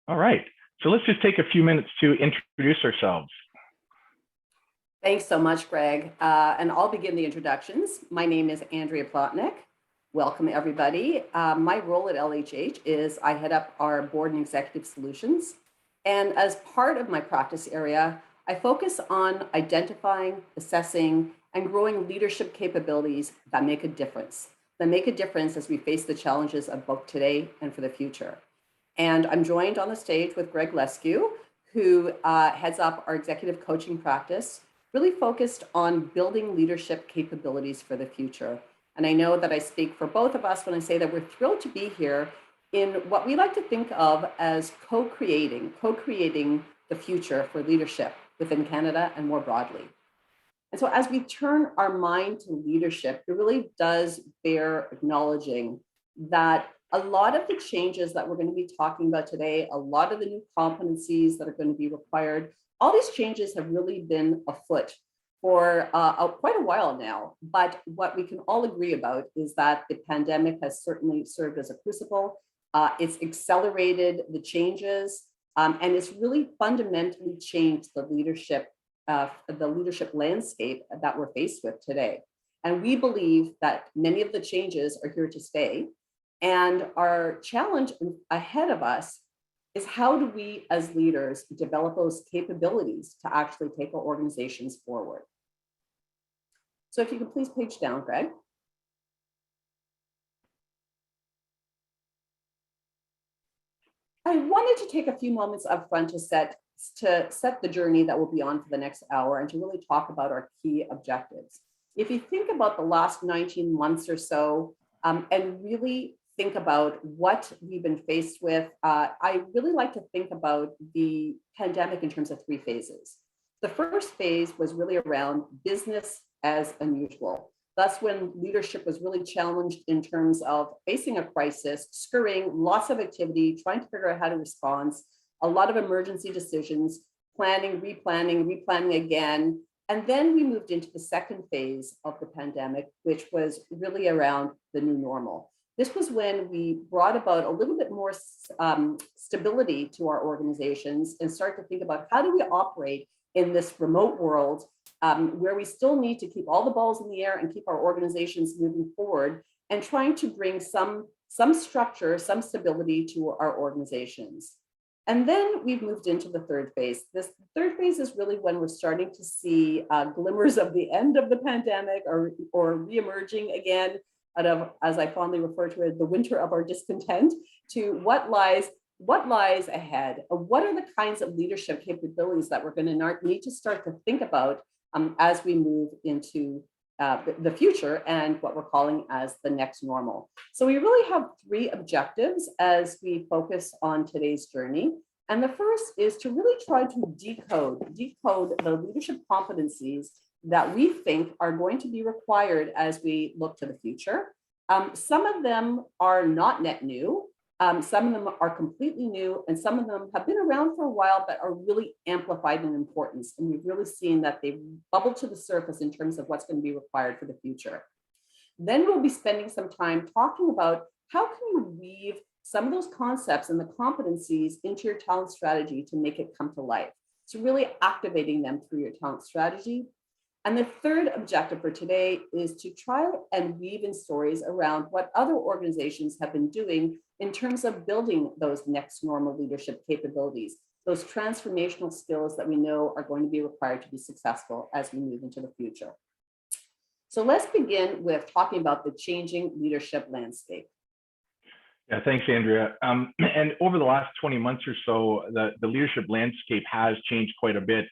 All right. So let's just take a few minutes to introduce ourselves. Thanks so much, Greg. And I'll begin the introductions. My name is Andrea Plotnick. Welcome, everybody. My role at LHH is I head up our board and executive solutions. And as part of my practice area, I focus on identifying, assessing, and growing leadership capabilities that make a difference as we face the challenges of both today and for the future. And I'm joined on the stage with Greg Leskew, who heads up our executive coaching practice, really focused on building leadership capabilities for the future. And I know that I speak for both of us when I say that we're thrilled to be here in what we like to think of as co-creating the future for leadership within Canada and more broadly. And so as we turn our mind to leadership, it really does bear acknowledging that a lot of the changes that we're going to be talking about today, a lot of the new competencies that are going to be required, all these changes have really been afoot for quite a while now. But what we can all agree about is that the pandemic has certainly served as a crucible. It's accelerated the changes, and it's really fundamentally changed the leadership landscape that we're faced with today. And we believe that many of the changes are here to stay. And our challenge ahead of us is how do we as leaders develop those capabilities to actually take our organizations forward. So if you could please page down, Greg. I wanted to take a few moments up front to set the journey that we'll be on for the next hour and to really talk about our key objectives. If you think about the last 19 months or so, and really think about what we've been faced with, I really like to think about the pandemic in terms of three phases. The first phase was really around business as unusual. That's when leadership was really challenged in terms of facing a crisis, scurrying, lots of activity, trying to figure out how to respond, a lot of emergency decisions, planning, replanning again. And then we moved into the second phase of the pandemic, which was really around the new normal. This was when we brought about a little bit more stability to our organizations and start to think about how do we operate in this remote world where we still need to keep all the balls in the air and keep our organizations moving forward and trying to bring some structure, some stability to our organizations. And then we've moved into the third phase. This third phase is really when we're starting to see glimmers of the end of the pandemic or reemerging again out of, as I fondly refer to it, the winter of our discontent, to what lies ahead. What are the kinds of leadership capabilities that we're going to need to start to think about as we move into the future and what we're calling as the next normal. So we really have three objectives as we focus on today's journey. And the first is to really try to decode the leadership competencies that we think are going to be required as we look to the future. Some of them are not net new. Some of them are completely new, and some of them have been around for a while, but are really amplified in importance. And we've really seen that they've bubbled to the surface in terms of what's going to be required for the future. Then we'll be spending some time talking about how can you weave some of those concepts and the competencies into your talent strategy to make it come to life. So really activating them through your talent strategy. And the third objective for today is to try and weave in stories around what other organizations have been doing in terms of building those next normal leadership capabilities, those transformational skills that we know are going to be required to be successful as we move into the future. So let's begin with talking about the changing leadership landscape. Yeah, thanks, Andrea. And over the last 20 months or so, the leadership landscape has changed quite a bit.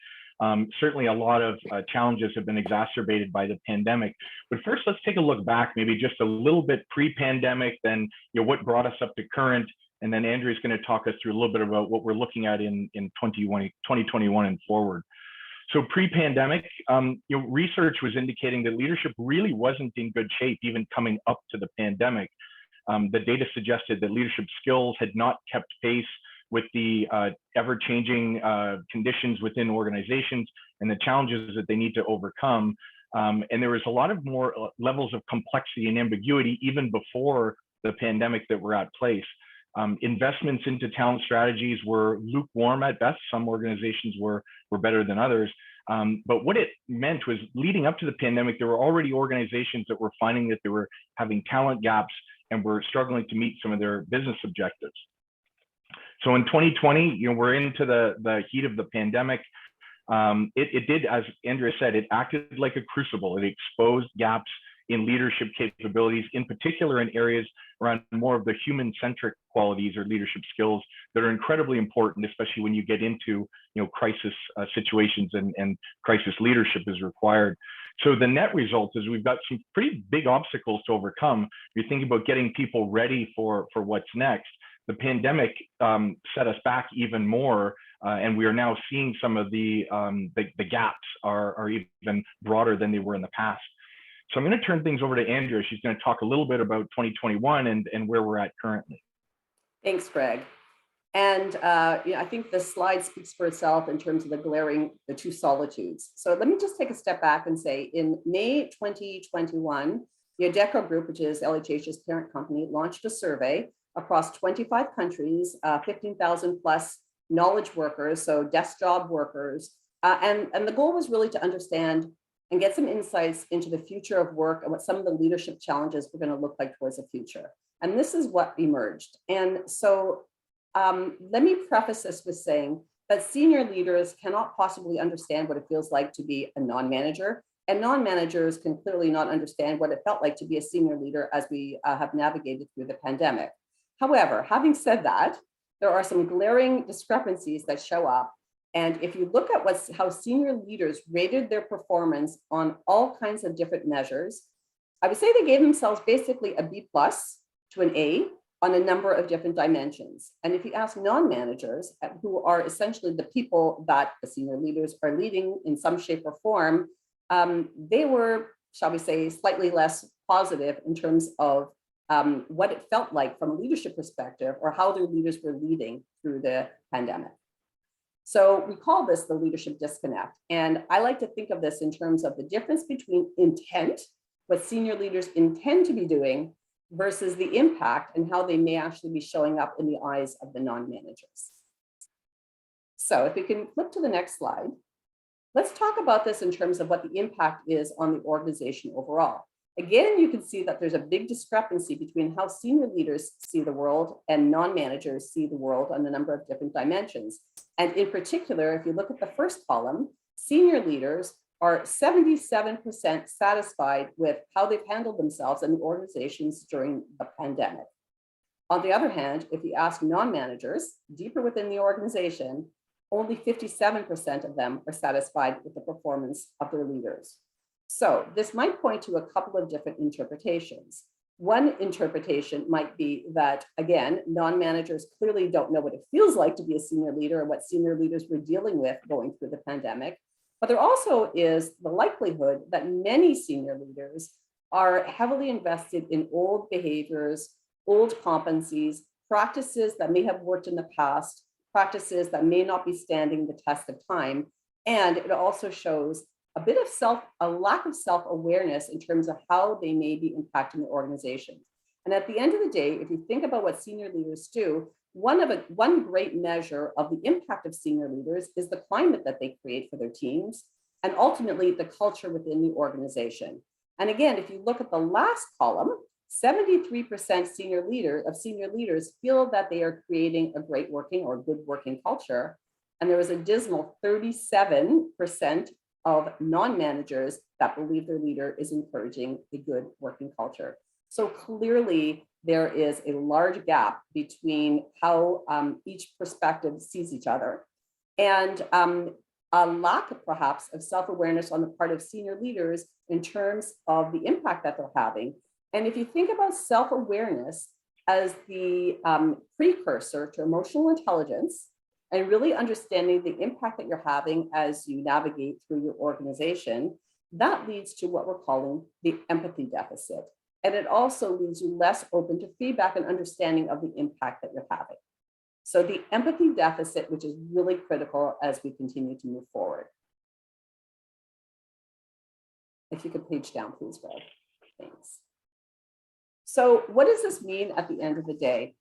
Certainly a lot of challenges have been exacerbated by the pandemic. But first, let's take a look back, maybe just a little bit pre-pandemic, then what brought us up to current, and then Andrea's going to talk us through a little bit about what we're looking at in 2021 and forward. So pre-pandemic, research was indicating that leadership really wasn't in good shape, even coming up to the pandemic. The data suggested that leadership skills had not kept pace with the ever-changing conditions within organizations and the challenges that they need to overcome. And there was a lot of more levels of complexity and ambiguity even before the pandemic that were at place. Investments into talent strategies were lukewarm at best. Some organizations were better than others. But what it meant was, leading up to the pandemic, there were already organizations that were finding that they were having talent gaps and were struggling to meet some of their business objectives. So in 2020, we're into the heat of the pandemic. It did, as Andrea said, it acted like a crucible. It exposed gaps in leadership capabilities, in particular in areas around more of the human-centric qualities or leadership skills that are incredibly important, especially when you get into crisis situations and crisis leadership is required. So the net result is we've got some pretty big obstacles to overcome. You're thinking about getting people ready for what's next. The pandemic set us back even more, and we are now seeing some of the gaps are even broader than they were in the past. So I'm going to turn things over to Andrea. She's going to talk a little bit about 2021 and where we're at currently. Thanks, Greg. And I think the slide speaks for itself in terms of the two solitudes. So let me just take a step back and say, in May 2021, the Adecco Group, which is LHH's parent company, launched a survey across 25 countries, 15,000 plus knowledge workers, so desk job workers. And the goal was really to understand and get some insights into the future of work and what some of the leadership challenges were going to look like towards the future. And this is what emerged. And so let me preface this with saying that senior leaders cannot possibly understand what it feels like to be a non-manager, and non-managers can clearly not understand what it felt like to be a senior leader as we have navigated through the pandemic. However, having said that, there are some glaring discrepancies that show up. And if you look at how senior leaders rated their performance on all kinds of different measures, I would say they gave themselves basically a B+ to an A on a number of different dimensions. And if you ask non-managers, who are essentially the people that the senior leaders are leading in some shape or form, they were, shall we say, slightly less positive in terms of what it felt like from a leadership perspective, or how their leaders were leading through the pandemic. So we call this the leadership disconnect. And I like to think of this in terms of the difference between intent, what senior leaders intend to be doing, versus the impact and how they may actually be showing up in the eyes of the non-managers. So if we can flip to the next slide, let's talk about this in terms of what the impact is on the organization overall. Again, you can see that there's a big discrepancy between how senior leaders see the world and non-managers see the world on a number of different dimensions. And in particular, if you look at the first column, senior leaders are 77% satisfied with how they've handled themselves in the organizations during the pandemic. On the other hand, if you ask non-managers deeper within the organization, only 57% of them are satisfied with the performance of their leaders. So this might point to a couple of different interpretations. One interpretation might be that, again, non-managers clearly don't know what it feels like to be a senior leader and what senior leaders were dealing with going through the pandemic. But there also is the likelihood that many senior leaders are heavily invested in old behaviors, old competencies, practices that may have worked in the past, practices that may not be standing the test of time. And it also shows a lack of self-awareness in terms of how they may be impacting the organization. And at the end of the day, if you think about what senior leaders do, one great measure of the impact of senior leaders is the climate that they create for their teams, and ultimately the culture within the organization. And again, if you look at the last column, 73% of senior leaders feel that they are creating a great working or good working culture. And there was a dismal 37% of non-managers that believe their leader is encouraging a good working culture. So clearly there is a large gap between how each perspective sees each other, and a lack perhaps of self-awareness on the part of senior leaders in terms of the impact that they're having. And if you think about self-awareness as the precursor to emotional intelligence, and really understanding the impact that you're having as you navigate through your organization, that leads to what we're calling the empathy deficit. And it also leaves you less open to feedback and understanding of the impact that you're having. So the empathy deficit, which is really critical as we continue to move forward. If you could page down, please, Greg. Thanks. So what does this mean at the end of the day?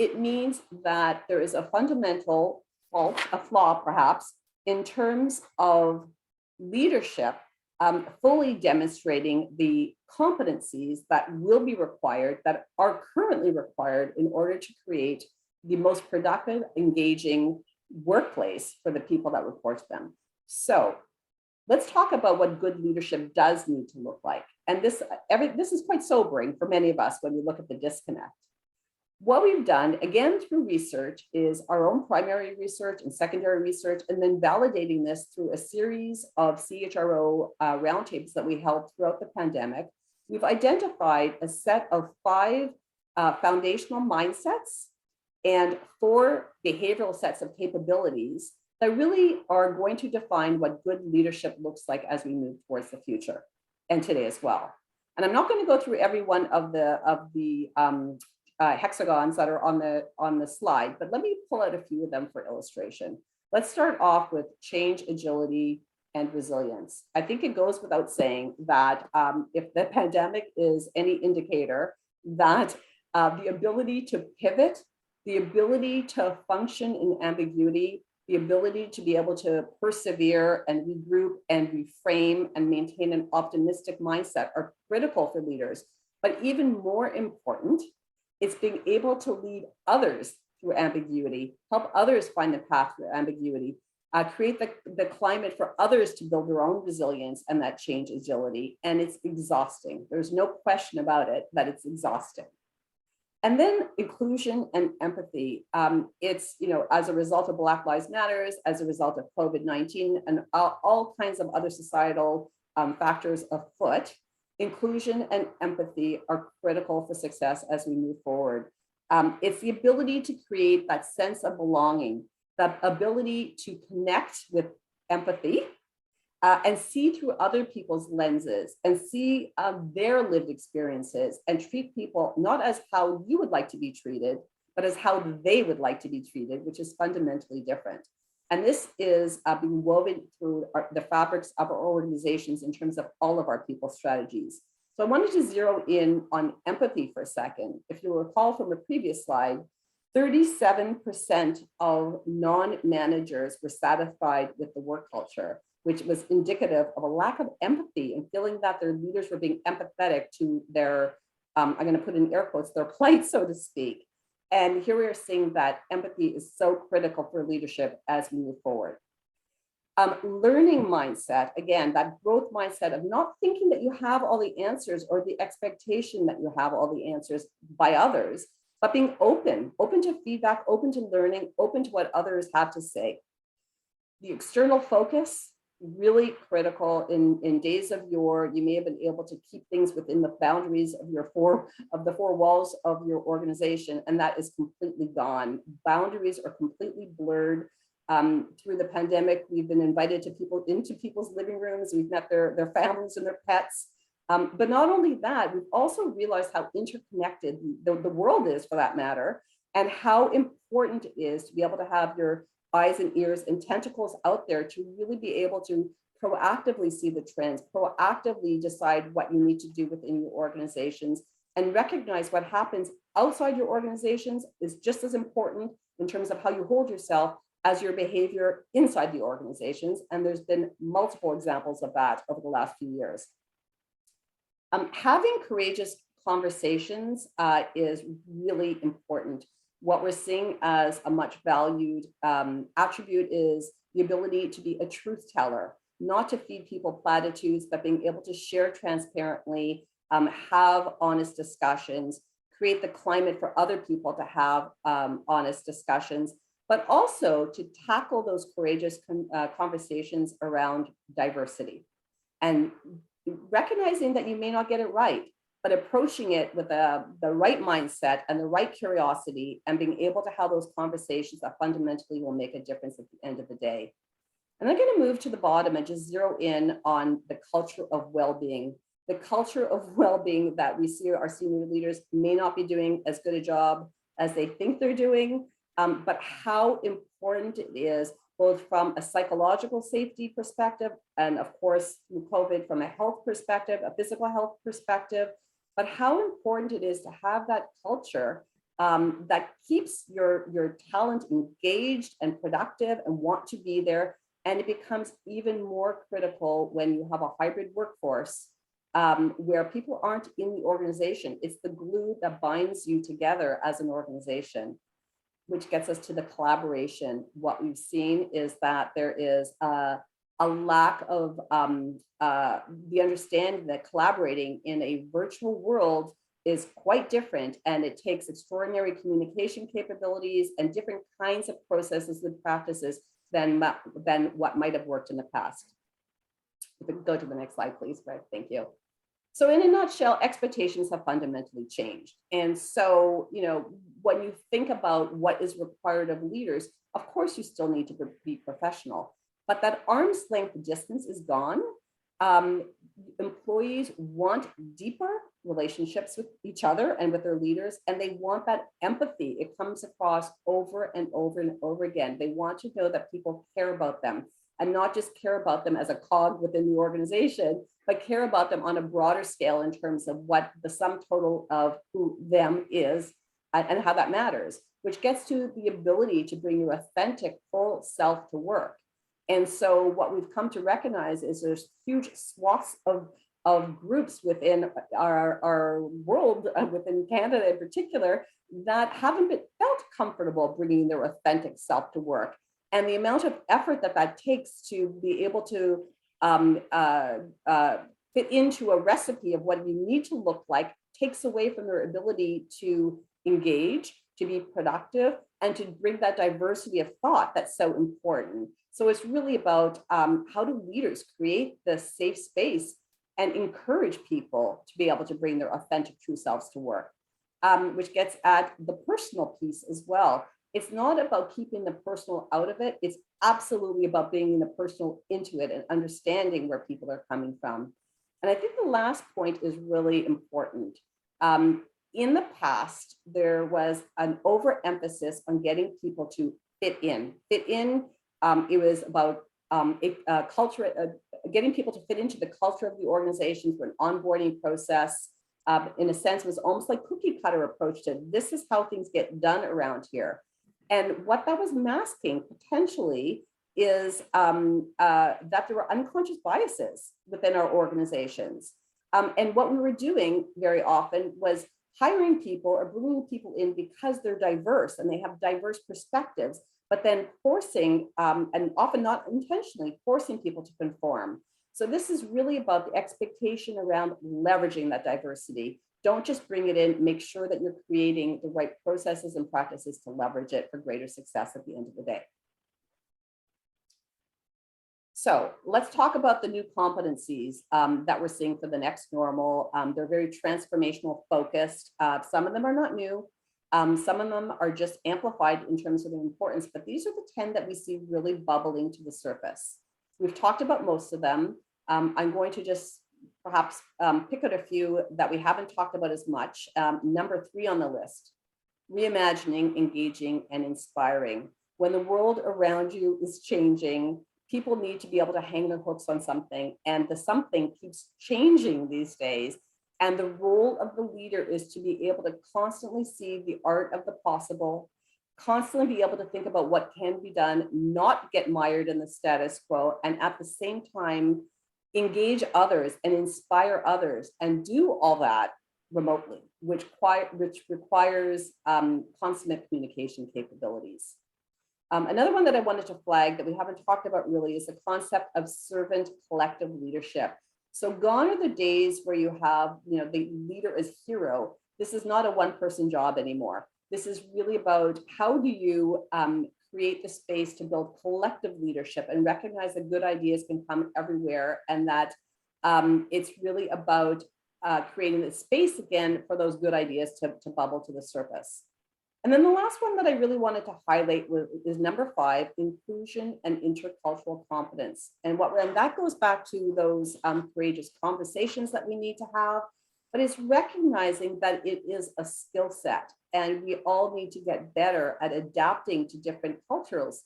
It means that there is a fundamental fault, a flaw perhaps, in terms of leadership fully demonstrating the competencies that will be required, that are currently required in order to create the most productive, engaging workplace for the people that report to them. So let's talk about what good leadership does need to look like. And this is quite sobering for many of us when we look at the disconnect. What we've done, again, through research, is our own primary research and secondary research, and then validating this through a series of CHRO roundtables that we held throughout the pandemic. We've identified a set of 5 foundational mindsets and 4 behavioral sets of capabilities that really are going to define what good leadership looks like as we move towards the future and today as well. And I'm not going to go through every one of the hexagons that are on the slide, but let me pull out a few of them for illustration. Let's start off with change, agility, and resilience. I think it goes without saying that if the pandemic is any indicator, that the ability to pivot, the ability to function in ambiguity, the ability to be able to persevere and regroup and reframe and maintain an optimistic mindset are critical for leaders. But even more important, it's being able to lead others through ambiguity, help others find the path through ambiguity, create the climate for others to build their own resilience and that change agility. And it's exhausting. There's no question about it that it's exhausting. And then inclusion and empathy. It's, as a result of Black Lives Matters, as a result of COVID-19 and all kinds of other societal factors afoot, inclusion and empathy are critical for success as we move forward. It's the ability to create that sense of belonging, that ability to connect with empathy and see through other people's lenses and see their lived experiences and treat people not as how you would like to be treated, but as how they would like to be treated, which is fundamentally different. And this is being woven through the fabrics of our organizations in terms of all of our people strategies. So I wanted to zero in on empathy for a second. If you recall from the previous slide, 37% of non-managers were satisfied with the work culture, which was indicative of a lack of empathy and feeling that their leaders were being empathetic to their, I'm going to put in air quotes, their plight, so to speak. And here we are seeing that empathy is so critical for leadership as we move forward. Learning mindset, again, that growth mindset of not thinking that you have all the answers or the expectation that you have all the answers by others, but being open to feedback, open to learning, open to what others have to say. The external focus, really critical in days of yore. You may have been able to keep things within the boundaries of the four walls of your organization, and that is completely gone. Boundaries are completely blurred. Through the pandemic, we've been invited into people's living rooms. We've met their families and their pets. But not only that, we've also realized how interconnected the world is, for that matter, and how important it is to be able to have your eyes and ears and tentacles out there to really be able to proactively see the trends, proactively decide what you need to do within your organizations, and recognize what happens outside your organizations is just as important in terms of how you hold yourself as your behavior inside the organizations. And there's been multiple examples of that over the last few years. Having courageous conversations is really important. What we're seeing as a much valued attribute is the ability to be a truth teller, not to feed people platitudes, but being able to share transparently, have honest discussions, create the climate for other people to have honest discussions, but also to tackle those courageous conversations around diversity and recognizing that you may not get it right, but approaching it with the right mindset and the right curiosity and being able to have those conversations that fundamentally will make a difference at the end of the day. And I'm going to move to the bottom and just zero in on the culture of well-being. The culture of well-being that we see our senior leaders may not be doing as good a job as they think they're doing, but how important it is, both from a psychological safety perspective and of course through COVID from a health perspective, a physical health perspective, but how important it is to have that culture that keeps your talent engaged and productive and want to be there. And it becomes even more critical when you have a hybrid workforce where people aren't in the organization. It's the glue that binds you together as an organization, which gets us to the collaboration. What we've seen is that there is a lack of the understanding that collaborating in a virtual world is quite different, and it takes extraordinary communication capabilities and different kinds of processes and practices than what might have worked in the past. If we could go to the next slide, please, Greg. Thank you. So in a nutshell, expectations have fundamentally changed. And so, you know, when you think about what is required of leaders, of course, you still need to be professional, but that arm's length distance is gone. Employees want deeper relationships with each other and with their leaders, and they want that empathy. It comes across over and over and over again. They want to know that people care about them, and not just care about them as a cog within the organization, but care about them on a broader scale in terms of what the sum total of who them is and how that matters, which gets to the ability to bring your authentic full self to work. And so what we've come to recognize is there's huge swaths of groups within our world, within Canada in particular, that haven't felt comfortable bringing their authentic self to work. And the amount of effort that takes to be able to fit into a recipe of what you need to look like takes away from their ability to engage, to be productive, and to bring that diversity of thought that's so important. So it's really about how do leaders create the safe space and encourage people to be able to bring their authentic true selves to work, which gets at the personal piece as well. It's not about keeping the personal out of it. It's absolutely about bringing the personal into it and understanding where people are coming from. And I think the last point is really important. In the past, there was an overemphasis on getting people to fit in. It was about culture, getting people to fit into the culture of the organization through an onboarding process. In a sense, was almost like cookie cutter approach to this is how things get done around here. And what that was masking potentially is that there were unconscious biases within our organizations. And what we were doing very often was hiring people or bringing people in because they're diverse and they have diverse perspectives, but then forcing, and often not intentionally, forcing people to conform. So this is really about the expectation around leveraging that diversity. Don't just bring it in, make sure that you're creating the right processes and practices to leverage it for greater success at the end of the day. So let's talk about the new competencies that we're seeing for the next normal. They're very transformational focused. Some of them are not new. Some of them are just amplified in terms of their importance, but these are the 10 that we see really bubbling to the surface. We've talked about most of them. I'm going to just perhaps pick out a few that we haven't talked about as much. Number 3 on the list, reimagining, engaging, and inspiring. When the world around you is changing, people need to be able to hang their hooks on something, and the something keeps changing these days. And the role of the leader is to be able to constantly see the art of the possible, constantly be able to think about what can be done, not get mired in the status quo, and at the same time, engage others and inspire others, and do all that remotely, which requires consummate communication capabilities. Another one that I wanted to flag that we haven't talked about really is the concept of servant collective leadership. So gone are the days where you have, the leader as hero. This is not a one-person job anymore. This is really about how do you create the space to build collective leadership and recognize that good ideas can come everywhere, and that it's really about creating the space again for those good ideas to bubble to the surface. And then the last one that I really wanted to highlight is number 5, inclusion and intercultural competence. And that goes back to those courageous conversations that we need to have, but it's recognizing that it is a skill set, and we all need to get better at adapting to different cultures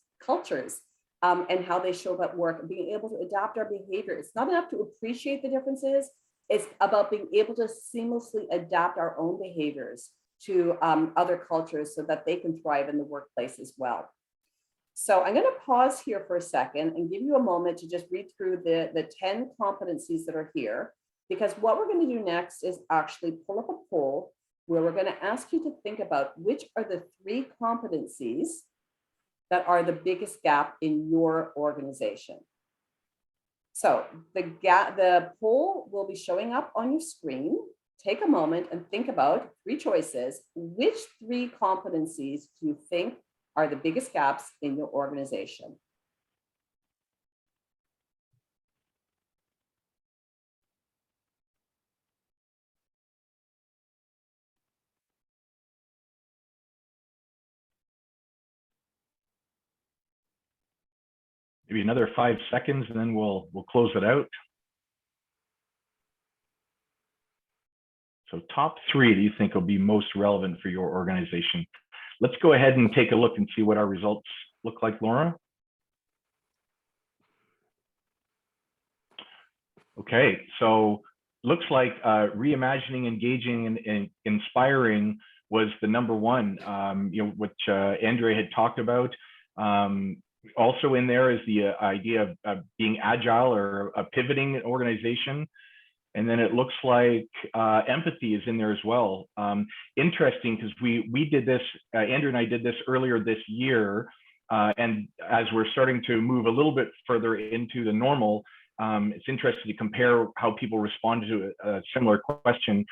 and how they show up at work, and being able to adapt our behavior. It's not enough to appreciate the differences. It's about being able to seamlessly adapt our own behaviors to other cultures so that they can thrive in the workplace as well. So I'm going to pause here for a second and give you a moment to just read through the 10 competencies that are here, because what we're going to do next is actually pull up a poll where we're going to ask you to think about which are the 3 competencies that are the biggest gap in your organization. So the poll will be showing up on your screen. Take a moment and think about 3 choices. Which 3 competencies do you think are the biggest gaps in your organization? Maybe another 5 seconds and then we'll close it out. So top 3 that you think will be most relevant for your organization. Let's go ahead and take a look and see what our results look like, Laura. Okay, so looks like reimagining, engaging, and inspiring was the #1, which Andrea had talked about. Also in there is the idea of being agile or pivoting an organization. And then it looks like empathy is in there as well. Interesting, because we did this, Andrew and I did this earlier this year. And as we're starting to move a little bit further into the normal, it's interesting to compare how people responded to a similar question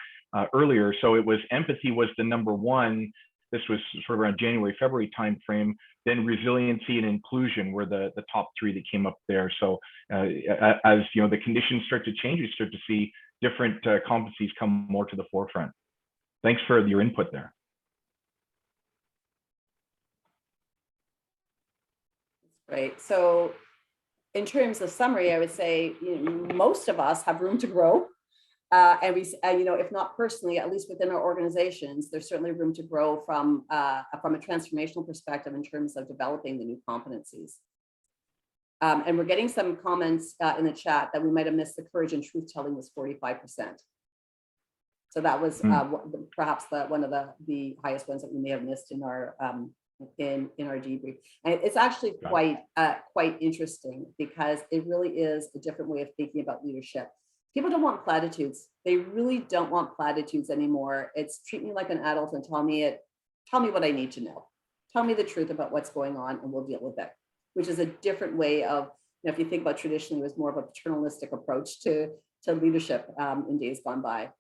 earlier. So it was empathy was the #1. This was sort of around January, February timeframe. Then resiliency and inclusion were the top 3 that came up there. So as the conditions start to change, we start to see different competencies come more to the forefront. Thanks for your input there. Great. So in terms of summary, I would say most of us have room to grow. And we, if not personally, at least within our organizations, there's certainly room to grow from a transformational perspective in terms of developing the new competencies. And we're getting some comments in the chat that we might have missed the courage and truth telling was 45%. So that was perhaps one of the highest ones that we may have missed in our debrief. And it's actually quite interesting, because it really is a different way of thinking about leadership. People don't want platitudes. They really don't want platitudes anymore. It's treat me like an adult and tell me what I need to know. Tell me the truth about what's going on and we'll deal with it, which is a different way of, if you think about traditionally, it was more of a paternalistic approach to leadership in days gone by.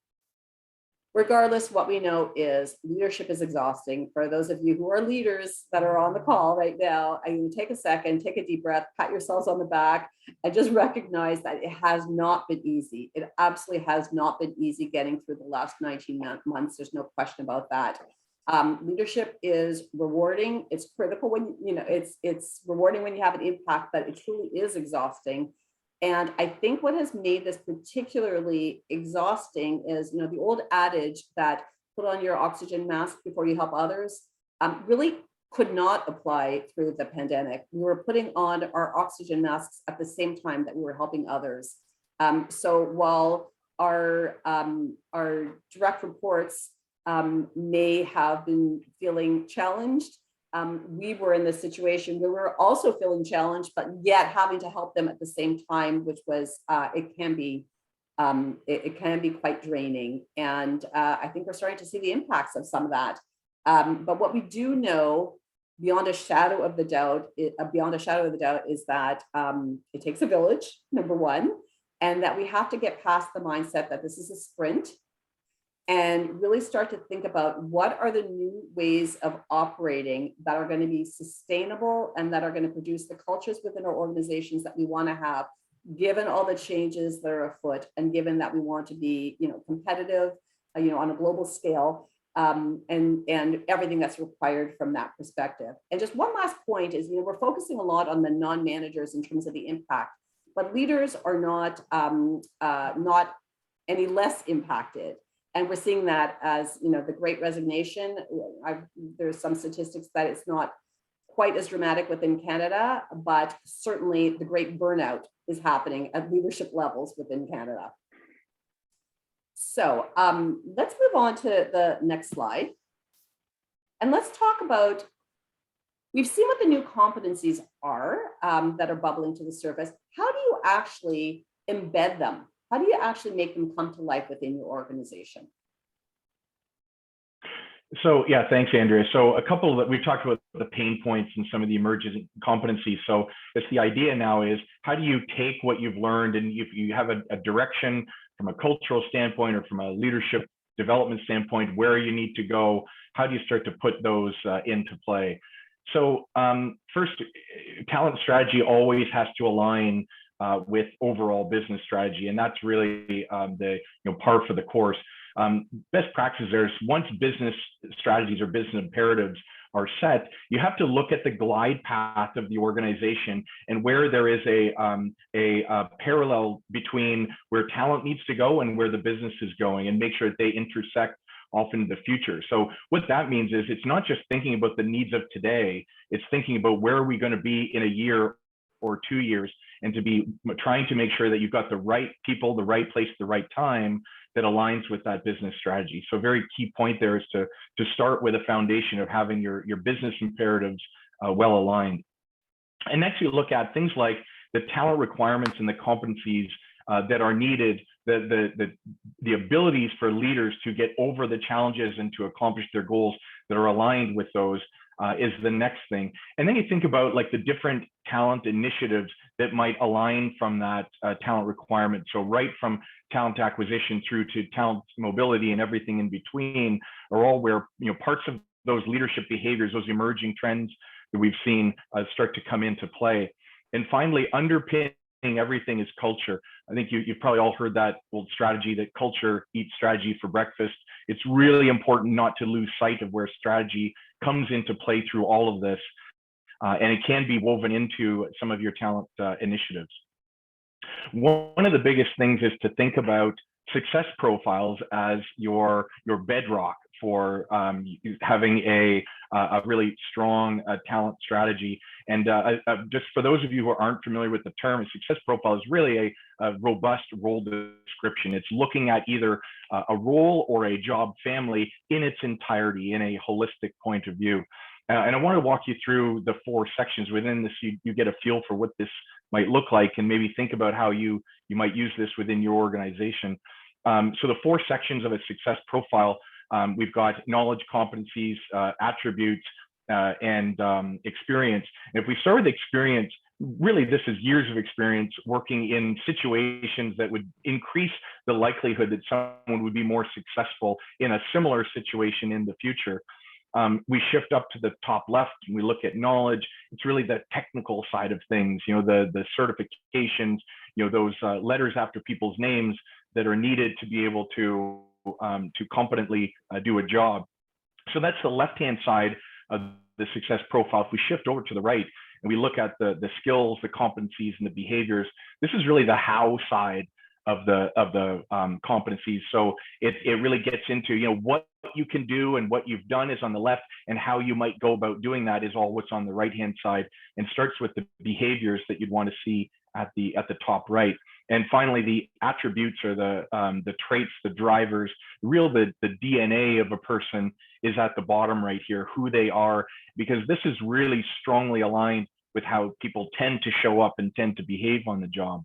Regardless, what we know is leadership is exhausting. For those of you who are leaders that are on the call right now, I mean, take a second, take a deep breath, pat yourselves on the back, and just recognize that it has not been easy. It absolutely has not been easy getting through the last 19 months. There's no question about that. Leadership is rewarding. It's critical when it's rewarding when you have an impact, but it truly is exhausting. And I think what has made this particularly exhausting is, the old adage that put on your oxygen mask before you help others really could not apply through the pandemic. We were putting on our oxygen masks at the same time that we were helping others. So while our direct reports may have been feeling challenged, we were in this situation where we were also feeling challenged, but yet having to help them at the same time, which was it can be quite draining. And I think we're starting to see the impacts of some of that. But what we do know beyond a shadow of the doubt, is that it takes a village, #1, and that we have to get past the mindset that this is a sprint, and really start to think about what are the new ways of operating that are going to be sustainable and that are going to produce the cultures within our organizations that we want to have, given all the changes that are afoot, and given that we want to be, competitive, on a global scale, and everything that's required from that perspective. And just one last point is, we're focusing a lot on the non-managers in terms of the impact, but leaders are not any less impacted. And we're seeing that as, the Great Resignation. There's some statistics that it's not quite as dramatic within Canada, but certainly the Great Burnout is happening at leadership levels within Canada. So let's move on to the next slide. And let's talk about, we've seen what the new competencies are that are bubbling to the surface. How do you actually embed them? How do you actually make them come to life within your organization? So yeah, thanks, Andrea. So a couple that we've talked about the pain points and some of the emerging competencies. So it's the idea now is how do you take what you've learned, and if you have a direction from a cultural standpoint or from a leadership development standpoint, where you need to go, how do you start to put those into play? So first, talent strategy always has to align with overall business strategy, and that's really the par for the course. Best practice there is once business strategies or business imperatives are set, you have to look at the glide path of the organization and where there is a parallel between where talent needs to go and where the business is going, and make sure that they intersect often in the future. So what that means is it's not just thinking about the needs of today, it's thinking about where are we going to be in a year or 2 years, and to be trying to make sure that you've got the right people, the right place, the right time that aligns with that business strategy. So a very key point there is to start with a foundation of having your business imperatives well aligned. And next you look at things like the talent requirements and the competencies that are needed, the abilities for leaders to get over the challenges and to accomplish their goals that are aligned with those is the next thing. And then you think about like the different talent initiatives that might align from that talent requirement. So right from talent acquisition through to talent mobility and everything in between are all where parts of those leadership behaviors, those emerging trends that we've seen start to come into play. And finally, underpinning everything is culture. I think you've probably all heard that old strategy that culture eats strategy for breakfast. It's really important not to lose sight of where strategy comes into play through all of this. And it can be woven into some of your talent initiatives. One of the biggest things is to think about success profiles as your bedrock for having a really strong talent strategy. And just for those of you who aren't familiar with the term, a success profile is really a robust role description. It's looking at either a role or a job family in its entirety, in a holistic point of view. And I want to walk you through the 4 sections within this. You get a feel for what this might look like, and maybe think about how you might use this within your organization. So the 4 sections of a success profile, we've got knowledge, competencies, attributes, and experience. And if we start with experience, really this is years of experience working in situations that would increase the likelihood that someone would be more successful in a similar situation in the future. We shift up to the top left and we look at knowledge. It's really the technical side of things, the certifications, those letters after people's names that are needed to be able to competently do a job. So that's the left-hand side of the success profile. If we shift over to the right and we look at the skills, the competencies, and the behaviors, this is really the how side of the competencies. So it really gets into what you can do, and what you've done is on the left, and how you might go about doing that is all what's on the right hand side, and starts with the behaviors that you'd want to see at the top right. And finally, the attributes are the traits, the drivers, the DNA of a person is at the bottom right here, who they are, because this is really strongly aligned with how people tend to show up and tend to behave on the job.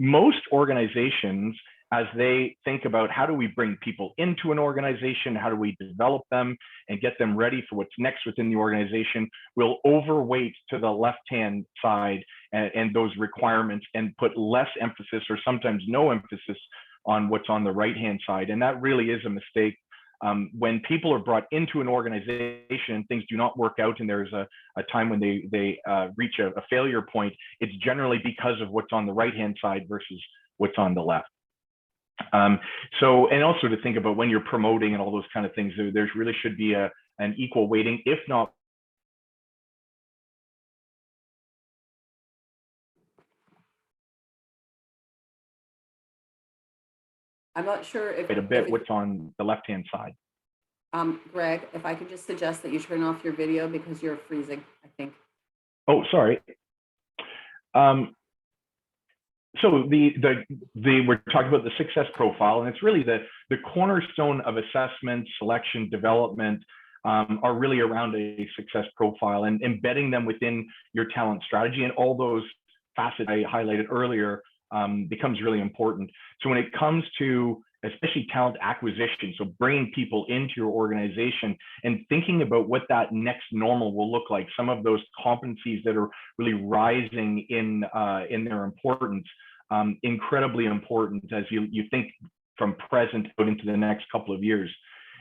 Most organizations, as they think about how do we bring people into an organization, how do we develop them and get them ready for what's next within the organization, will overweight to the left-hand side and those requirements, and put less emphasis, or sometimes no emphasis, on what's on the right-hand side. And that really is a mistake. When people are brought into an organization and things do not work out, and there's a time when they reach a failure point, it's generally because of what's on the right-hand side versus what's on the left. And also to think about when you're promoting and all those kind of things, there really should be an equal weighting, if not. I'm not sure if a bit what's on the left-hand side. Greg, if I could just suggest that you turn off your video because you're freezing, I think. Oh, sorry. So we're talking about the success profile, and it's really the cornerstone of assessment, selection, development are really around a success profile and embedding them within your talent strategy, and all those facets I highlighted earlier becomes really important. So when it comes to especially talent acquisition, so bringing people into your organization and thinking about what that next normal will look like, some of those competencies that are really rising in their importance, incredibly important as you think from present out into the next couple of years.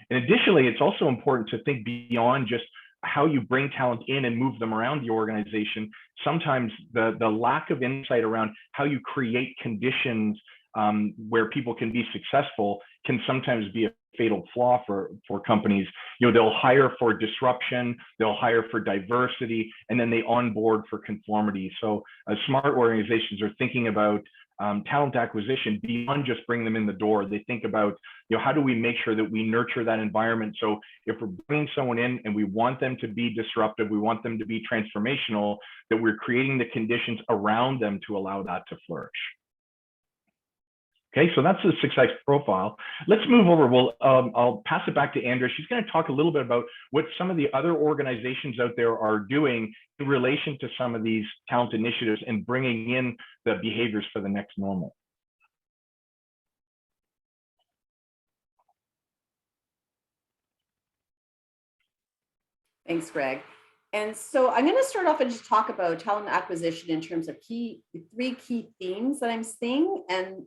And additionally, it's also important to think beyond just how you bring talent in and move them around the organization. Sometimes the lack of insight around how you create conditions where people can be successful can sometimes be a fatal flaw for companies. They'll hire for disruption, they'll hire for diversity, and then they onboard for conformity. So smart organizations are thinking about talent acquisition beyond just bring them in the door. They think about, how do we make sure that we nurture that environment? So if we're bringing someone in and we want them to be disruptive, we want them to be transformational, that we're creating the conditions around them to allow that to flourish. Okay, so that's the success profile. Let's move over. I'll pass it back to Andrea. She's going to talk a little bit about what some of the other organizations out there are doing in relation to some of these talent initiatives and bringing in the behaviors for the next normal. Thanks, Greg. And so I'm going to start off and just talk about talent acquisition in terms of three key themes that I'm seeing, and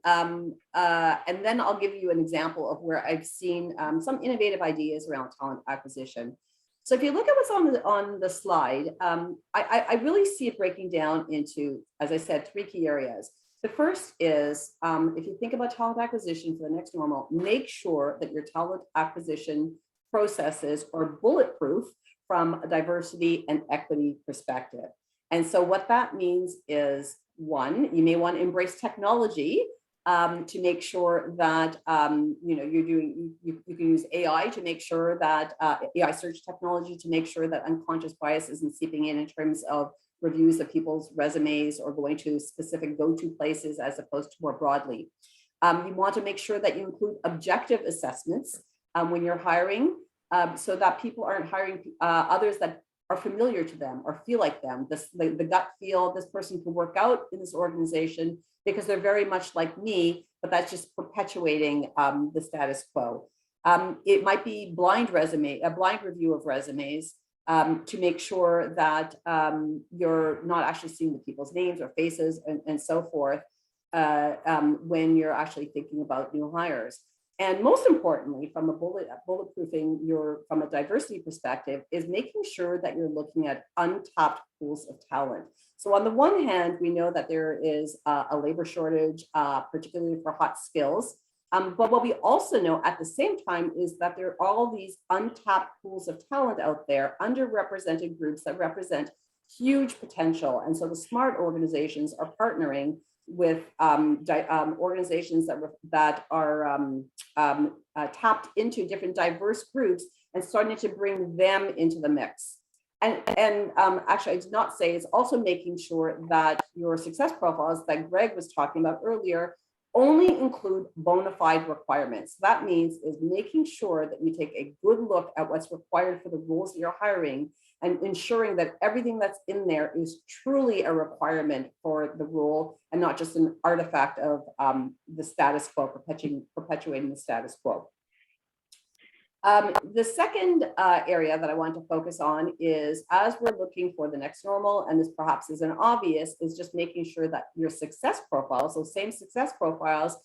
then I'll give you an example of where I've seen some innovative ideas around talent acquisition. So if you look at what's on the slide, I really see it breaking down into, as I said, three key areas. The first is, if you think about talent acquisition for the next normal, make sure that your talent acquisition processes are bulletproof from a diversity and equity perspective. And so what that means is, one, you may want to embrace technology to make sure that you can use AI to make sure that AI search technology to make sure that unconscious bias isn't seeping in terms of reviews of people's resumes or going to specific go-to places as opposed to more broadly. You want to make sure that you include objective assessments when you're hiring, so that people aren't hiring others that are familiar to them or feel like them. The gut feel, this person could work out in this organization because they're very much like me, but that's just perpetuating the status quo. It might be a blind review of resumes to make sure that you're not actually seeing the people's names or faces and so forth when you're actually thinking about new hires. And most importantly, from a bulletproofing from a diversity perspective, is making sure that you're looking at untapped pools of talent. So on the one hand, we know that there is a labor shortage, particularly for hot skills. But what we also know at the same time is that there are all these untapped pools of talent out there, underrepresented groups that represent huge potential. And so the smart organizations are partnering with organizations that are tapped into different diverse groups and starting to bring them into the mix. And actually, I did not say, it's also making sure that your success profiles that Greg was talking about earlier only include bona fide requirements. That means is making sure that you take a good look at what's required for the roles that you're hiring and ensuring that everything that's in there is truly a requirement for the role and not just an artifact of the status quo, perpetuating the status quo. The second area that I want to focus on is, as we're looking for the next normal, and this perhaps isn't obvious, is just making sure that your success profiles, so same success profiles,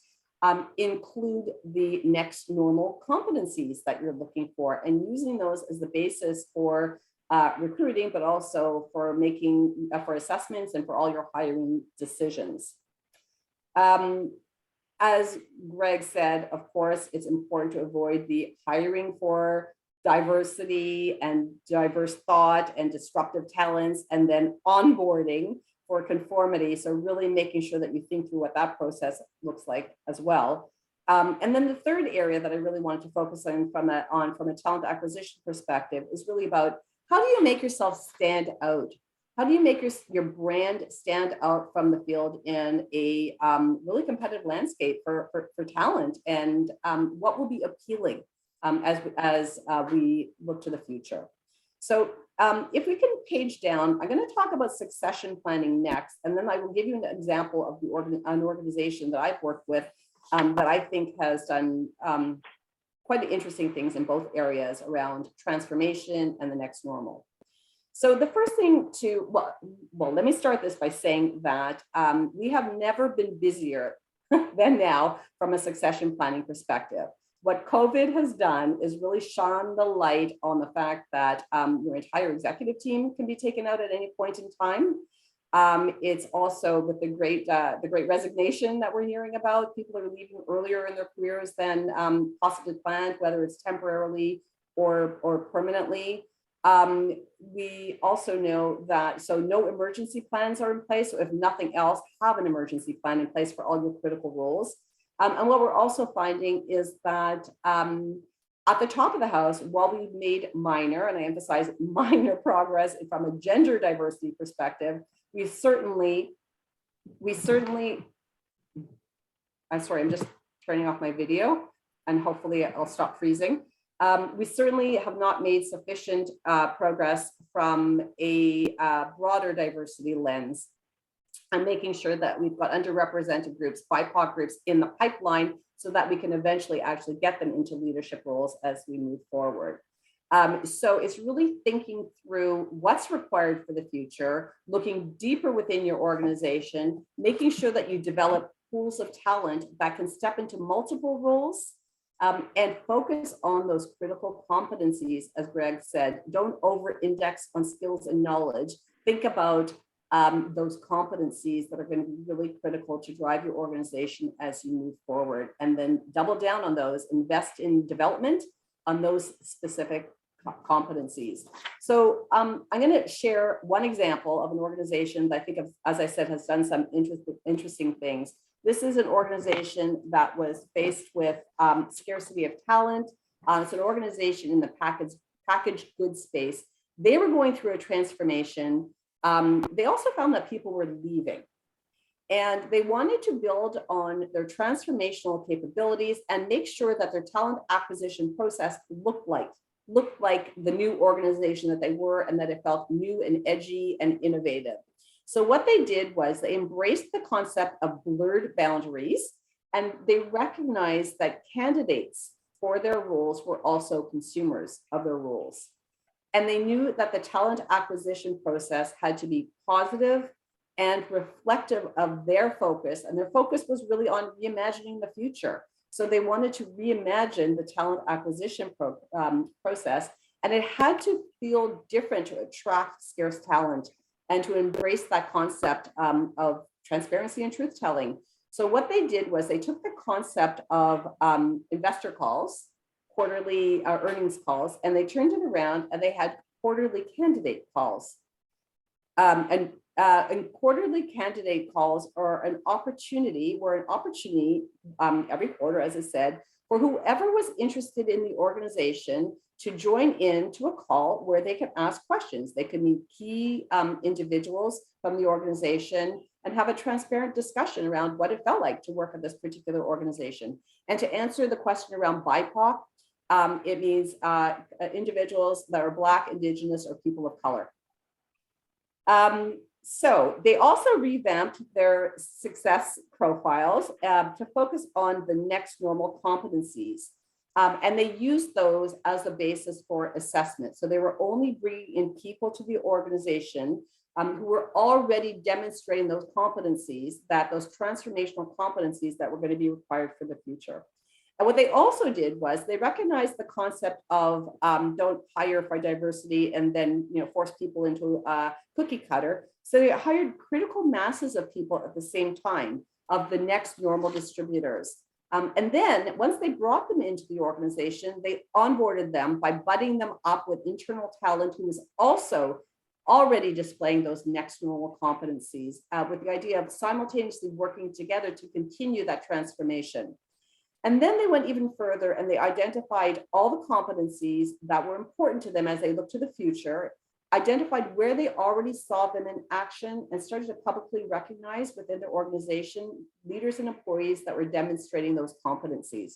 include the next normal competencies that you're looking for, and using those as the basis for recruiting, but also for making for assessments and for all your hiring decisions. As Greg said, of course, it's important to avoid the hiring for diversity and diverse thought and disruptive talents, and then onboarding for conformity. So really making sure that you think through what that process looks like as well. And then the third area that I really wanted to focus on from a talent acquisition perspective is really about, how do you make yourself stand out? How do you make your brand stand out from the field in a really competitive landscape for talent? And what will be appealing? as we look to the future. So if we can page down, I'm going to talk about succession planning next, and then I will give you an example of an organization that I've worked with that I think has done quite interesting things in both areas around transformation and the next normal. So the first thing to, well, let me start this by saying that we have never been busier than now from a succession planning perspective. What COVID has done is really shone the light on the fact that your entire executive team can be taken out at any point in time. It's also with the great resignation that we're hearing about. People are leaving earlier in their careers than possibly planned, whether it's temporarily or permanently. We also know that, so no emergency plans are in place. So if nothing else, have an emergency plan in place for all your critical roles. And what we're also finding is that at the top of the house, while we've made minor, and I emphasize minor progress from a gender diversity perspective, we certainly, I'm sorry, I'm just turning off my video and hopefully I'll stop freezing. We certainly have not made sufficient progress from a broader diversity lens and making sure that we've got underrepresented groups, BIPOC groups in the pipeline so that we can eventually actually get them into leadership roles as we move forward. So it's really thinking through what's required for the future, looking deeper within your organization, making sure that you develop pools of talent that can step into multiple roles and focus on those critical competencies, as Greg said. Don't over-index on skills and knowledge. Think about those competencies that are going to be really critical to drive your organization as you move forward, and then double down on those, invest in development on those specific competencies. So I'm going to share one example of an organization that I think, as I said, has done some interesting things. This is an organization that was faced with scarcity of talent. It's an organization in the packaged goods space. They were going through a transformation. They also found that people were leaving. And they wanted to build on their transformational capabilities and make sure that their talent acquisition process looked like the new organization that they were, and that it felt new and edgy and innovative. So what they did was they embraced the concept of blurred boundaries, and they recognized that candidates for their roles were also consumers of their roles. And they knew that the talent acquisition process had to be positive and reflective of their focus. And their focus was really on reimagining the future. So they wanted to reimagine the talent acquisition process, and it had to feel different to attract scarce talent and to embrace that concept of transparency and truth telling. So what they did was they took the concept of investor calls, quarterly earnings calls, and they turned it around and they had quarterly candidate calls. And quarterly candidate calls are an opportunity every quarter, as I said, for whoever was interested in the organization to join in to a call where they could ask questions. They could meet key individuals from the organization and have a transparent discussion around what it felt like to work at this particular organization. And to answer the question around BIPOC, it means individuals that are Black, Indigenous, or people of color. So they also revamped their success profiles to focus on the next normal competencies. And they used those as the basis for assessment. So they were only bringing in people to the organization who were already demonstrating those competencies, those transformational competencies that were going to be required for the future. And what they also did was they recognized the concept of don't hire for diversity and then force people into a cookie cutter. So they hired critical masses of people at the same time of the next normal distributors. And then once they brought them into the organization, they onboarded them by budding them up with internal talent who was also already displaying those next normal competencies with the idea of simultaneously working together to continue that transformation. And then they went even further and they identified all the competencies that were important to them as they look to the future, identified where they already saw them in action, and started to publicly recognize within their organization leaders and employees that were demonstrating those competencies.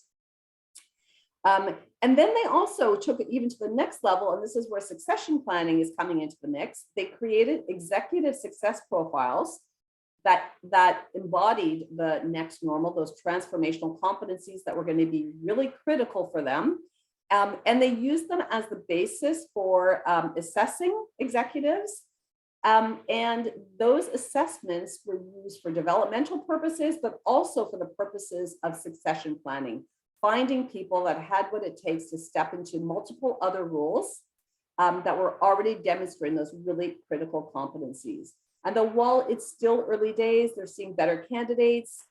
And then they also took it even to the next level, and this is where succession planning is coming into the mix. They created executive success profiles that embodied the next normal, those transformational competencies that were going to be really critical for them. And they used them as the basis for assessing executives. And those assessments were used for developmental purposes, but also for the purposes of succession planning, finding people that had what it takes to step into multiple other roles that were already demonstrating those really critical competencies. And though while it's still early days, they're seeing better candidates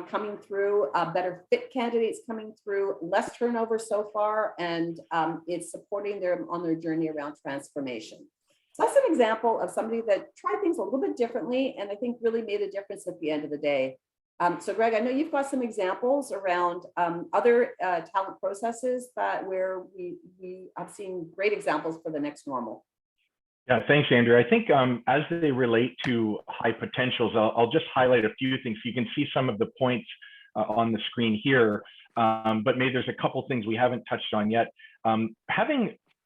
coming through, better fit candidates coming through, less turnover so far, and it's supporting them on their journey around transformation. So that's an example of somebody that tried things a little bit differently and I think really made a difference at the end of the day. So Greg, I know you've got some examples around other talent processes where we have seen great examples for the next normal. Yeah, thanks, Andrea. I think as they relate to high potentials, I'll just highlight a few things. You can see some of the points on the screen here, but maybe there's a couple things we haven't touched on yet.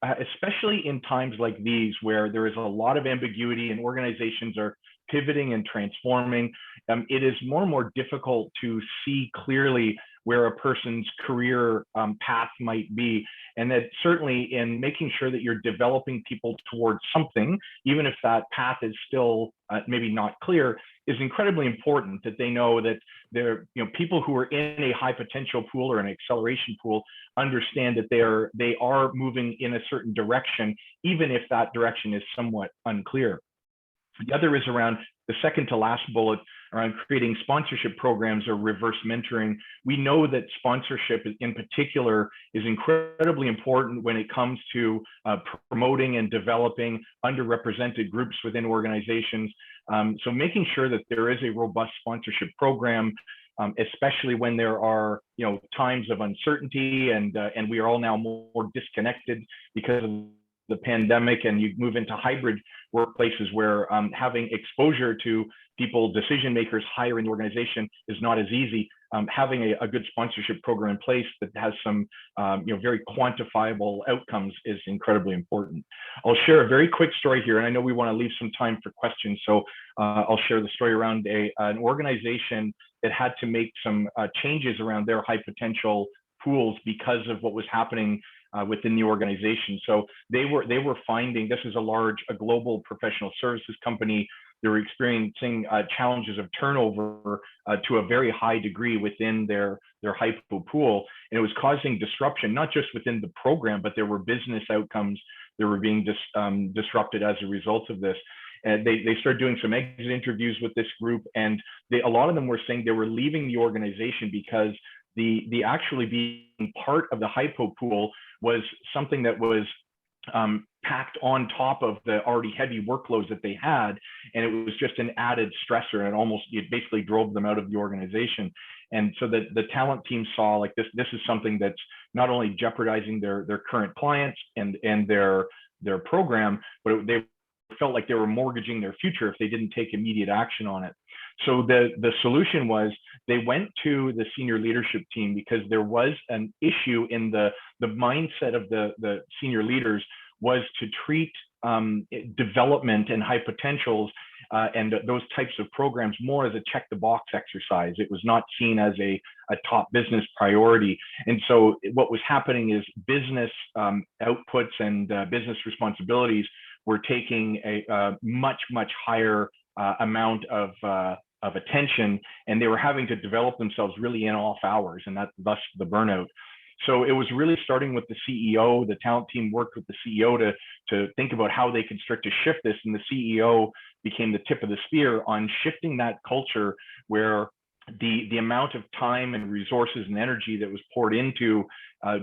Especially in times like these, where there is a lot of ambiguity and organizations are pivoting and transforming, it is more and more difficult to see clearly where a person's career path might be. And that certainly in making sure that you're developing people towards something, even if that path is still maybe not clear, is incredibly important, that they know that they're, people who are in a high potential pool or an acceleration pool understand that they are moving in a certain direction, even if that direction is somewhat unclear. The other is around the second to last bullet, around creating sponsorship programs or reverse mentoring. We know that sponsorship in particular is incredibly important when it comes to promoting and developing underrepresented groups within organizations. So making sure that there is a robust sponsorship program, especially when there are times of uncertainty and we are all now more disconnected because of the pandemic, and you move into hybrid workplaces where having exposure to people, decision makers higher in the organization is not as easy. Having a good sponsorship program in place that has some very quantifiable outcomes is incredibly important. I'll share a very quick story here, and I know we want to leave some time for questions, so I'll share the story around an organization that had to make some changes around their high potential pools because of what was happening within the organization. So they were finding, this is a global professional services company. They were experiencing challenges of turnover to a very high degree within their hypo pool. And it was causing disruption, not just within the program, but there were business outcomes that were being disrupted as a result of this. And they started doing some exit interviews with this group, and a lot of them were saying they were leaving the organization because the actually being part of the hypo pool was something that was packed on top of the already heavy workloads that they had, and it was just an added stressor, and it basically drove them out of the organization. And so the talent team saw like this is something that's not only jeopardizing their current clients and their program, but they felt like they were mortgaging their future if they didn't take immediate action on it. So the solution was they went to the senior leadership team because there was an issue in the mindset of the senior leaders was to treat development and high potentials and those types of programs more as a check the box exercise. It was not seen as a top business priority. And so what was happening is business outputs and business responsibilities were taking a much higher amount of attention, and they were having to develop themselves really in off hours, and thus the burnout. So it was really starting with the CEO. The talent team worked with the CEO to think about how they could start to shift this, and the CEO became the tip of the spear on shifting that culture where the amount of time and resources and energy that was poured into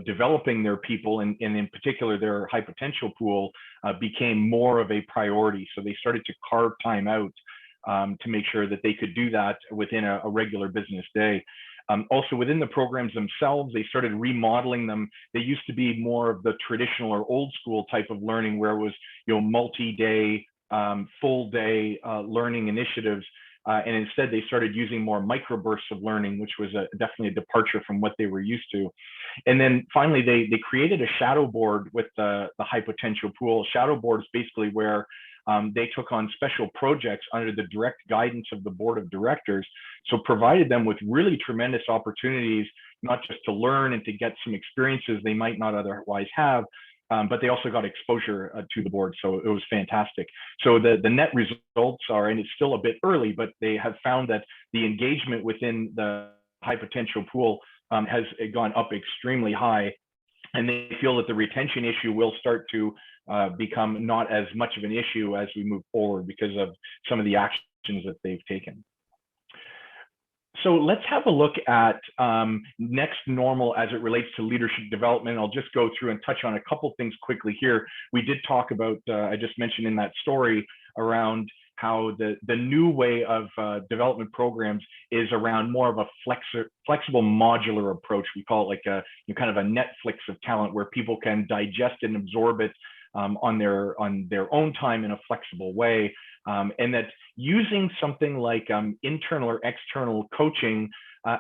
developing their people, and in particular their high potential pool, became more of a priority. So they started to carve time out to make sure that they could do that within a regular business day. Also within the programs themselves, they started remodeling them. They used to be more of the traditional or old school type of learning where it was multi-day, full day learning initiatives. and instead they started using more microbursts of learning, which was definitely a departure from what they were used to. And then finally, they created a shadow board with the high potential pool. Shadow board is basically where they took on special projects under the direct guidance of the board of directors. So provided them with really tremendous opportunities, not just to learn and to get some experiences they might not otherwise have, but they also got exposure to the board. So it was fantastic. So the net results are, and it's still a bit early, but they have found that the engagement within the high potential pool has gone up extremely high. And they feel that the retention issue will start to become not as much of an issue as we move forward because of some of the actions that they've taken. So let's have a look at next normal as it relates to leadership development. I'll just go through and touch on a couple things quickly here. We did talk about, I just mentioned in that story around how the new way of development programs is around more of a flexible modular approach. We call it like a kind of a Netflix of talent where people can digest and absorb it on their own time in a flexible way. And that using something like internal or external coaching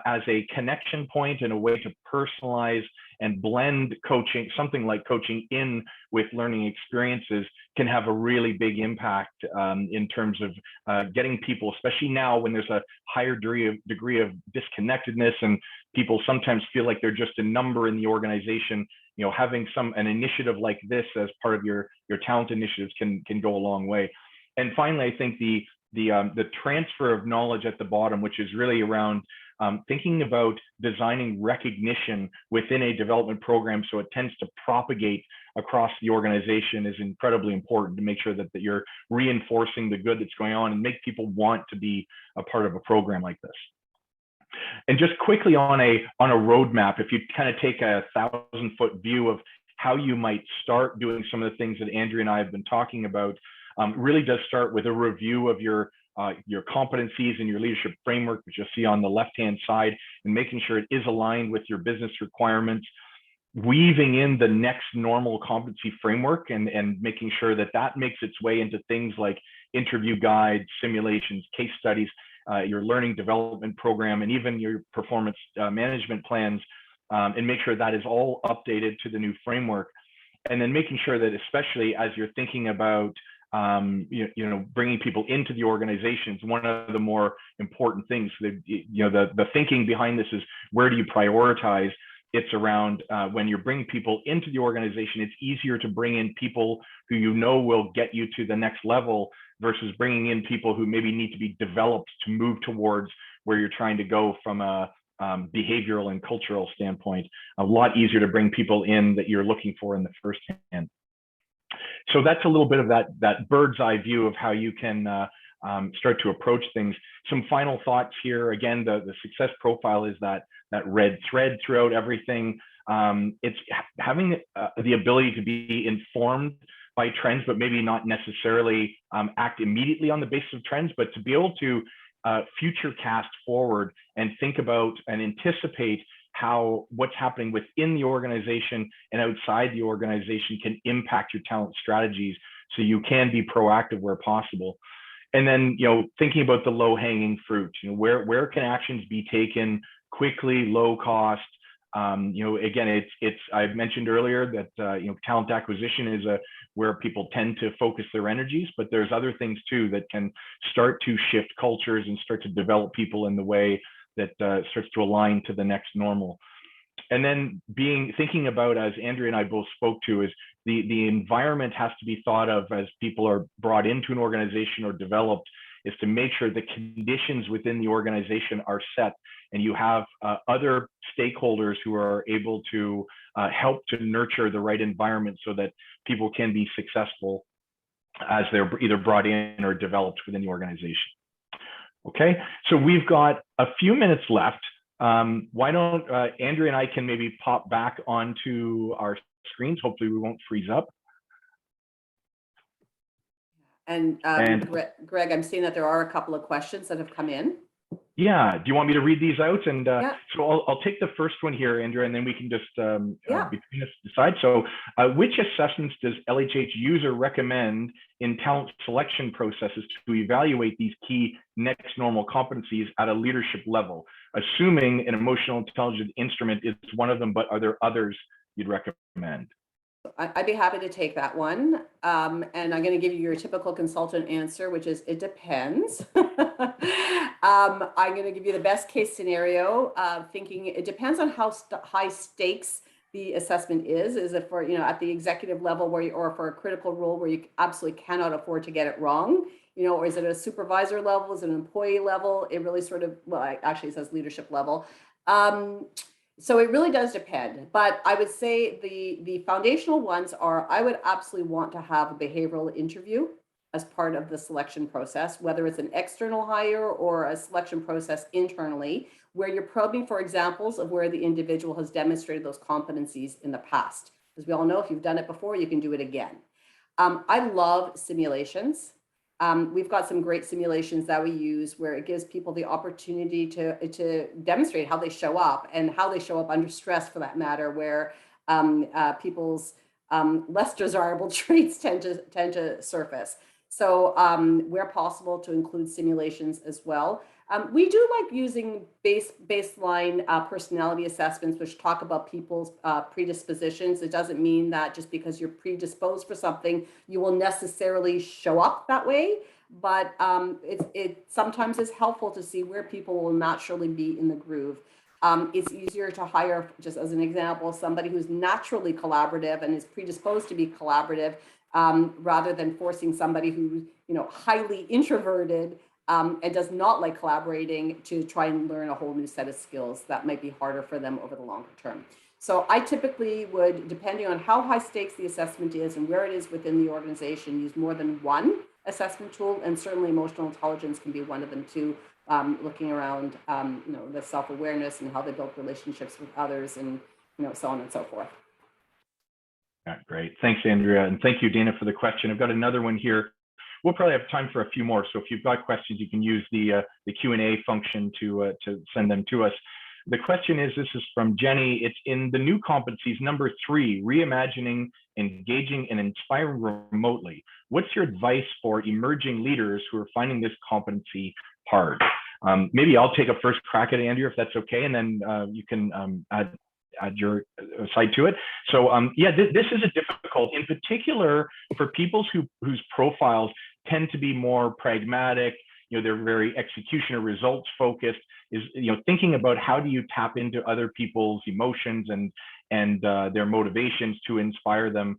as a connection point and a way to personalize and blend coaching, something like coaching in with learning experiences can have a really big impact in terms of getting people, especially now when there's a higher degree of disconnectedness and people sometimes feel like they're just a number in the organization. You know, having an initiative like this as part of your talent initiatives can go a long way. And finally, I think the transfer of knowledge at the bottom, which is really around thinking about designing recognition within a development program so it tends to propagate across the organization, is incredibly important to make sure that you're reinforcing the good that's going on and make people want to be a part of a program like this. And just quickly on a roadmap, if you kind of take a 1,000-foot view of how you might start doing some of the things that Andrea and I have been talking about, really does start with a review of your competencies and your leadership framework, which you'll see on the left-hand side, and making sure it is aligned with your business requirements, weaving in the next normal competency framework and making sure that makes its way into things like interview guides, simulations, case studies, your learning development program, and even your performance management plans, and make sure that is all updated to the new framework. And then making sure that, especially as you're thinking about bringing people into the organizations, one of the more important things, the thinking behind this is, where do you prioritize? It's around when you're bringing people into the organization, it's easier to bring in people who you know will get you to the next level versus bringing in people who maybe need to be developed to move towards where you're trying to go from a behavioral and cultural standpoint. A lot easier to bring people in that you're looking for in the first hand. So that's a little bit of that bird's eye view of how you can start to approach things. Some final thoughts here. Again, the success profile is that red thread throughout everything. It's having the ability to be informed by trends, but maybe not necessarily act immediately on the basis of trends, but to be able to future cast forward and think about and anticipate how what's happening within the organization and outside the organization can impact your talent strategies, so you can be proactive where possible. And then, thinking about the low-hanging fruit, where can actions be taken quickly, low cost? Again, I've mentioned earlier that talent acquisition is where people tend to focus their energies, but there's other things too that can start to shift cultures and start to develop people in the way that starts to align to the next normal. And then thinking about, as Andrea and I both spoke to, is the environment has to be thought of as people are brought into an organization or developed, is to make sure the conditions within the organization are set and you have other stakeholders who are able to help to nurture the right environment so that people can be successful as they're either brought in or developed within the organization. Okay, so we've got a few minutes left. Why don't Andrea and I can maybe pop back onto our screens. Hopefully we won't freeze up. And Greg, I'm seeing that there are a couple of questions that have come in. Yeah, do you want me to read these out? And Yeah, so I'll take the first one here, Andrea, and then we can just yeah. between us decide. So which assessments does LHH use or recommend in talent selection processes to evaluate these key next normal competencies at a leadership level, assuming an emotional intelligence instrument is one of them, but are there others you'd recommend? I'd be happy to take that one. And I'm going to give you your typical consultant answer, which is it depends. I'm going to give you the best case scenario, thinking it depends on how high stakes the assessment is. Is it for, at the executive level where you, or for a critical role where you absolutely cannot afford to get it wrong? Or is it a supervisor level? Is it an employee level? It really sort of, well, actually it says leadership level. So it really does depend, but I would say the foundational ones are, I would absolutely want to have a behavioral interview as part of the selection process, whether it's an external hire or a selection process internally, where you're probing for examples of where the individual has demonstrated those competencies in the past. As we all know, if you've done it before, you can do it again. I love simulations. We've got some great simulations that we use where it gives people the opportunity to demonstrate how they show up and how they show up under stress, for that matter, where people's less desirable traits tend to surface. So where possible, to include simulations as well. We do like using baseline personality assessments, which talk about people's predispositions. It doesn't mean that just because you're predisposed for something, you will necessarily show up that way. But it sometimes is helpful to see where people will naturally be in the groove. It's easier to hire, just as an example, somebody who's naturally collaborative and is predisposed to be collaborative, rather than forcing somebody who's highly introverted and does not like collaborating to try and learn a whole new set of skills that might be harder for them over the longer term. So I typically would, depending on how high stakes the assessment is and where it is within the organization, use more than one assessment tool, and certainly emotional intelligence can be one of them too, looking around, the self-awareness and how they build relationships with others, and so on and so forth. Yeah, great. Thanks, Andrea. And thank you, Dana, for the question. I've got another one here. We'll probably have time for a few more. So if you've got questions, you can use the Q&A function to send them to us. The question is, this is from Jenny. It's in the new competencies, number 3, reimagining, engaging, and inspiring remotely. What's your advice for emerging leaders who are finding this competency hard? Maybe I'll take a first crack at it, Andrea, if that's okay, and then you can add your side to it. So yeah, this is a difficult, in particular for people whose profiles tend to be more pragmatic, they're very execution or results focused, is thinking about how do you tap into other people's emotions and their motivations to inspire them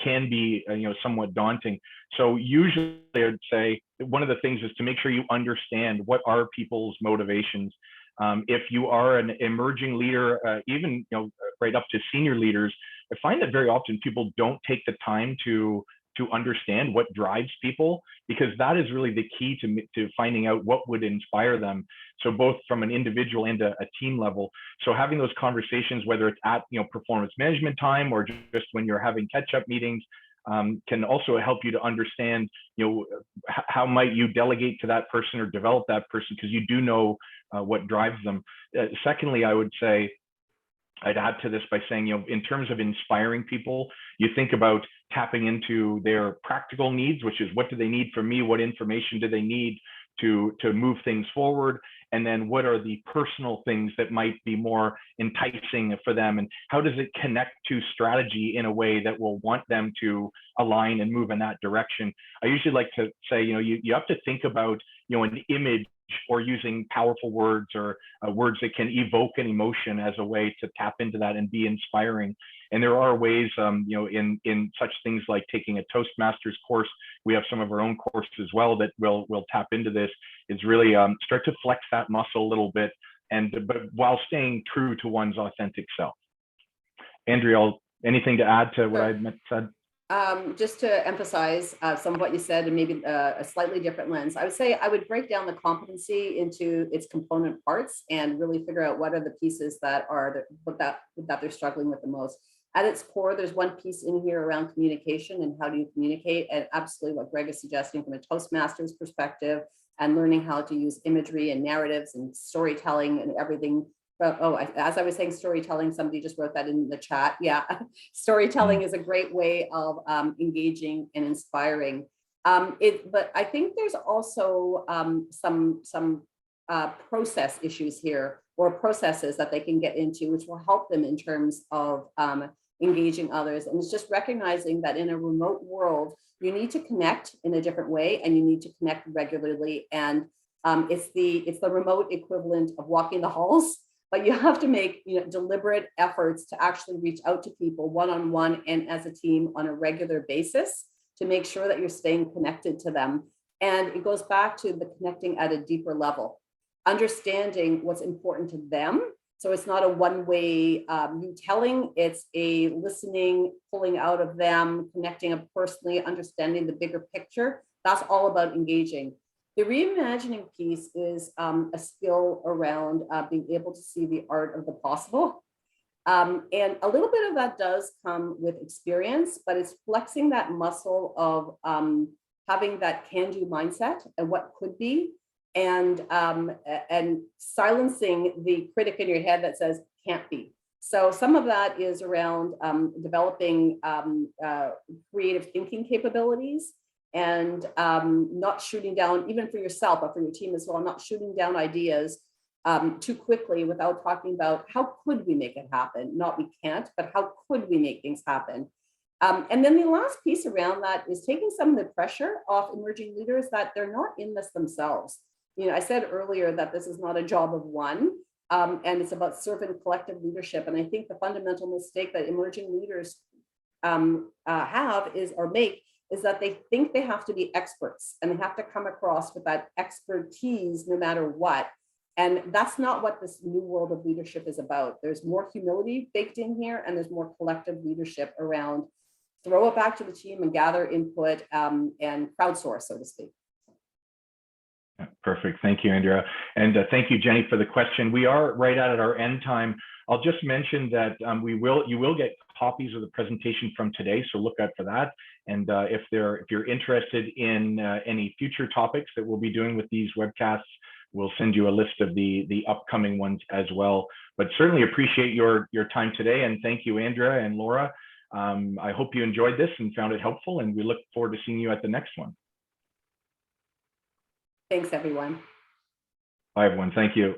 can be somewhat daunting. So usually I would say one of the things is to make sure you understand what are people's motivations. If you are an emerging leader, even right up to senior leaders, I find that very often people don't take the time to understand what drives people, because that is really the key to finding out what would inspire them. So both from an individual and a team level. So having those conversations, whether it's at performance management time or just when you're having catch-up meetings, can also help you to understand how might you delegate to that person or develop that person, because you do know what drives them. Secondly, I would say, I'd add to this by saying, in terms of inspiring people, you think about tapping into their practical needs, which is what do they need from me? What information do they need to move things forward? And then what are the personal things that might be more enticing for them? And how does it connect to strategy in a way that will want them to align and move in that direction? I usually like to say, you have to think about, an image, or using powerful words or words that can evoke an emotion as a way to tap into that and be inspiring. And there are ways, in such things like taking a Toastmasters course. We have some of our own courses as well that will tap into this. Is really start to flex that muscle a little bit, but while staying true to one's authentic self. Andrea, anything to add to what I said? Just to emphasize some of what you said, and maybe a slightly different lens, I would say I would break down the competency into its component parts and really figure out what are the pieces that are that they're struggling with the most. At its core, there's one piece in here around communication and how do you communicate, and absolutely what Greg is suggesting from a Toastmasters perspective, and learning how to use imagery and narratives and storytelling and everything. But, oh, as I was saying storytelling, somebody just wrote that in the chat. Yeah, storytelling is a great way of engaging and inspiring. But I think there's also some process issues here, or processes that they can get into, which will help them in terms of engaging others. And it's just recognizing that in a remote world, you need to connect in a different way, and you need to connect regularly. And it's the remote equivalent of walking the halls, but you have to make deliberate efforts to actually reach out to people one-on-one and as a team on a regular basis to make sure that you're staying connected to them. And it goes back to the connecting at a deeper level, understanding what's important to them. So it's not a one-way you telling, it's a listening, pulling out of them, connecting up personally, understanding the bigger picture. That's all about engaging. The reimagining piece is a skill around being able to see the art of the possible. And a little bit of that does come with experience, but it's flexing that muscle of having that can-do mindset and what could be, and silencing the critic in your head that says can't be. So some of that is around developing creative thinking capabilities, and not shooting down, even for yourself, but for your team as well, not shooting down ideas too quickly without talking about how could we make it happen? Not we can't, but how could we make things happen? And then the last piece around that is taking some of the pressure off emerging leaders, that they're not in this themselves. I said earlier that this is not a job of one, and it's about servant collective leadership. And I think the fundamental mistake that emerging leaders have is that they think they have to be experts, and they have to come across with that expertise no matter what. And that's not what this new world of leadership is about. There's more humility baked in here, and there's more collective leadership around throw it back to the team and gather input and crowdsource, so to speak. Perfect. Thank you, Andrea. And thank you, Jenny, for the question. We are right at our end time. I'll just mention that you will get copies of the presentation from today, so look out for that. And if you're interested in any future topics that we'll be doing with these webcasts, we'll send you a list of the upcoming ones as well. But certainly appreciate your time today, and thank you, Andrea and Laura. I hope you enjoyed this and found it helpful, and we look forward to seeing you at the next one. Thanks, everyone. Bye, everyone. Thank you.